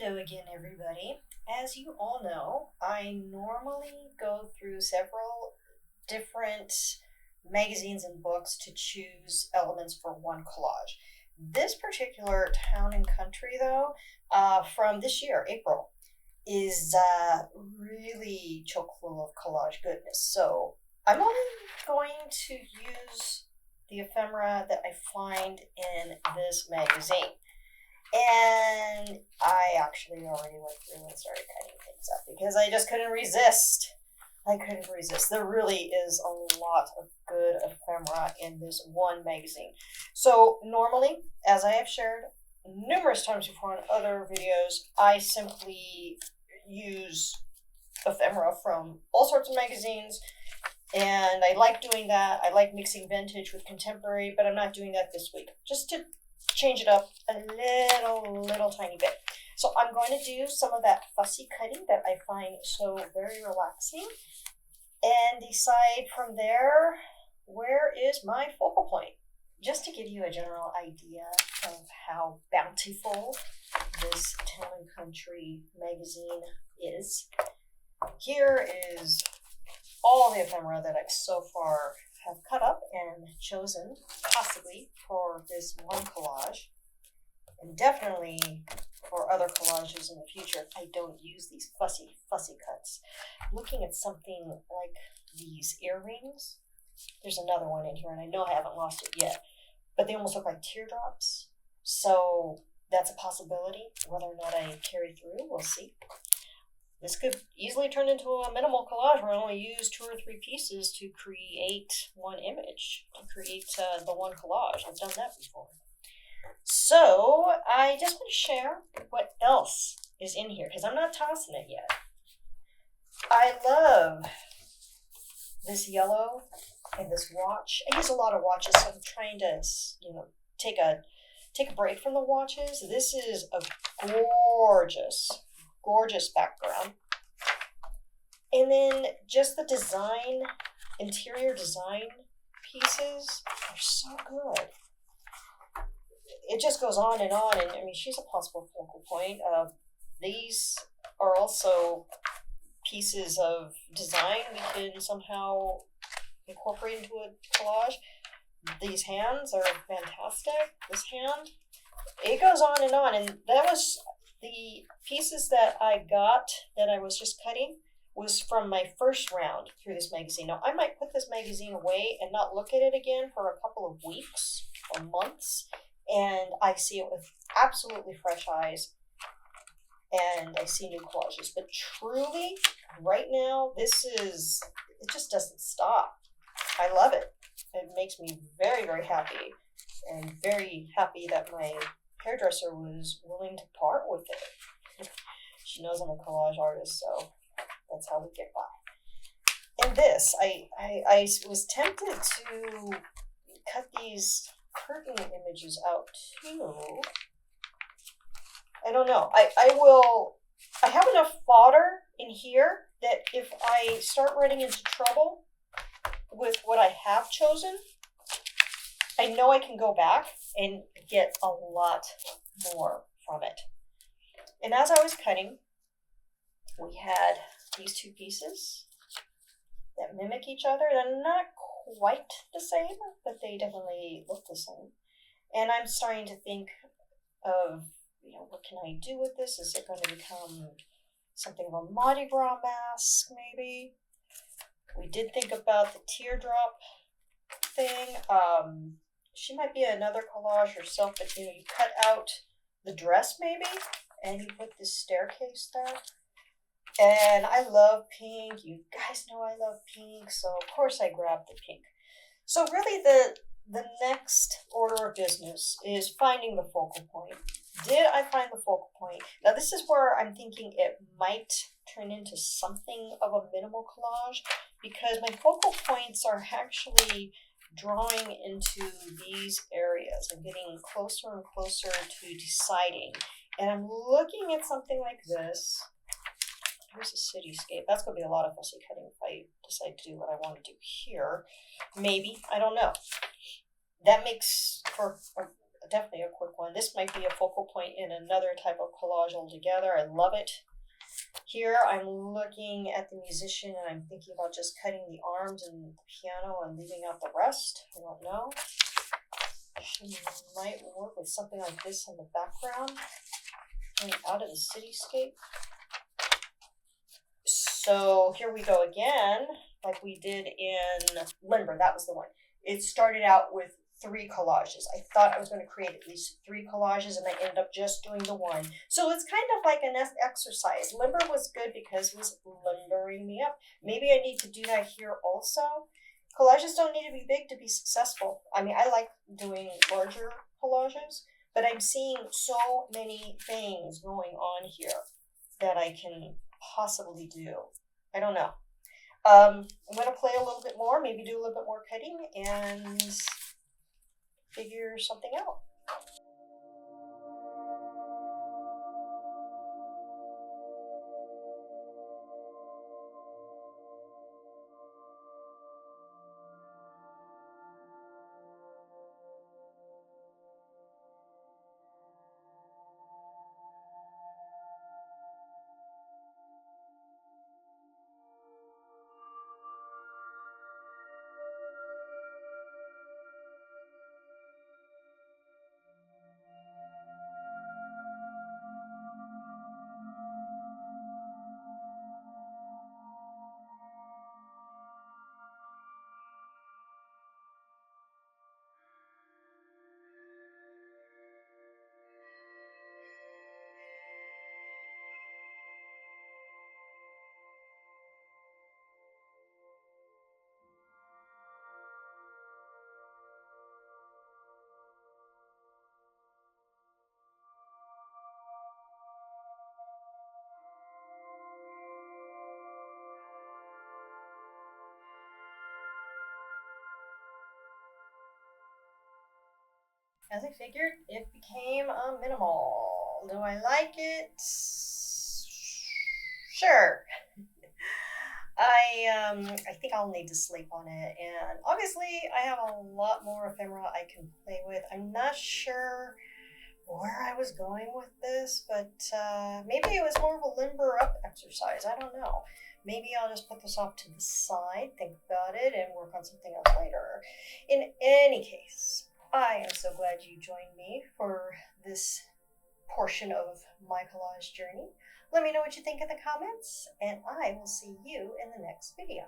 Hello again, everybody. As you all know, I normally go through several different magazines and books to choose elements for one collage. This particular town and country, though, from this year, April, is really chock full of collage goodness. So I'm only going to use the ephemera that I find in this magazine. And I actually already went through and started cutting things up because I just couldn't resist. I couldn't resist. There really is a lot of good ephemera in this one magazine. So normally, as I have shared numerous times before in other videos, I simply use ephemera from all sorts of magazines, and I like doing that. I like mixing vintage with contemporary, but I'm not doing that this week. Just to change it up a little tiny bit. So I'm going to do some of that fussy cutting that I find so very relaxing and decide from there where is my focal point. Just to give you a general idea of how bountiful this Town and Country magazine is, here is all the ephemera that I've so far have cut up and chosen possibly for this one collage, and definitely for other collages in the future. I don't use these fussy cuts. Looking at something like these earrings, there's another one in here and I know I haven't lost it yet, but they almost look like teardrops, so that's a possibility. Whether or not I carry through, we'll see. This could easily turn into a minimal collage where I only use 2 or 3 pieces to create one image, to create the one collage. I've done that before. So I just want to share what else is in here because I'm not tossing it yet. I love this yellow and this watch. I use a lot of watches, so I'm trying to, take a break from the watches. This is a gorgeous background. And then just the design, interior design pieces are so good. It just goes on, and I mean, she's a possible focal point. These are also pieces of design we can somehow incorporate into a collage. These hands are fantastic. This hand, it goes on, and that was the pieces that I got that I was just cutting was from my first round through this magazine. Now, I might put this magazine away and not look at it again for a couple of weeks or months, and I see it with absolutely fresh eyes, and I see new collages. But truly, right now, it just doesn't stop. I love it. It makes me very, very happy, and very happy that my hairdresser was willing to part with it. She knows I'm a collage artist, so that's how we get by. And this, I was tempted to cut these curtain images out too. I don't know. I have enough fodder in here that if I start running into trouble with what I have chosen, I know I can go back and get a lot more from it. And as I was cutting, we had these 2 pieces that mimic each other. They're not quite the same, but they definitely look the same. And I'm starting to think of, what can I do with this? Is it going to become something of a Mardi Gras mask, maybe? We did think about the teardrop thing. She might be another collage herself, but you cut out the dress maybe, and you put this staircase there. And I love pink. You guys know I love pink, so of course I grabbed the pink. So really the next order of business is finding the focal point. Did I find the focal point? Now this is where I'm thinking it might turn into something of a minimal collage, because my focal points are actually drawing into these areas. I'm getting closer and closer to deciding. And I'm looking at something like this. Here's a cityscape. That's going to be a lot of fussy cutting if I decide to do what I want to do here. Maybe. I don't know. That makes for a definitely a quick one. This might be a focal point in another type of collage altogether. I love it. Here I'm looking at the musician and I'm thinking about just cutting the arms and the piano and leaving out the rest. I don't know. She might work with something like this in the background, going out of the cityscape. So here we go again, like we did in Limber. That was the one. It started out with 3 collages. I thought I was going to create at least 3 collages, and I ended up just doing the one. So it's kind of like an exercise. Limber was good because it was limbering me up. Maybe I need to do that here also. Collages don't need to be big to be successful. I mean, I like doing larger collages, but I'm seeing so many things going on here that I can possibly do. I don't know. I'm going to play a little bit more, maybe do a little bit more cutting, and figure something out. As I figured, it became a minimal. Do I like it? Sure. I think I'll need to sleep on it, and obviously I have a lot more ephemera I can play with. I'm not sure where I was going with this, but maybe it was more of a limber up exercise. I don't know. Maybe I'll just put this off to the side, think about it, and work on something else later. In any case, I am so glad you joined me for this portion of my collage journey. Let me know what you think in the comments, and I will see you in the next video.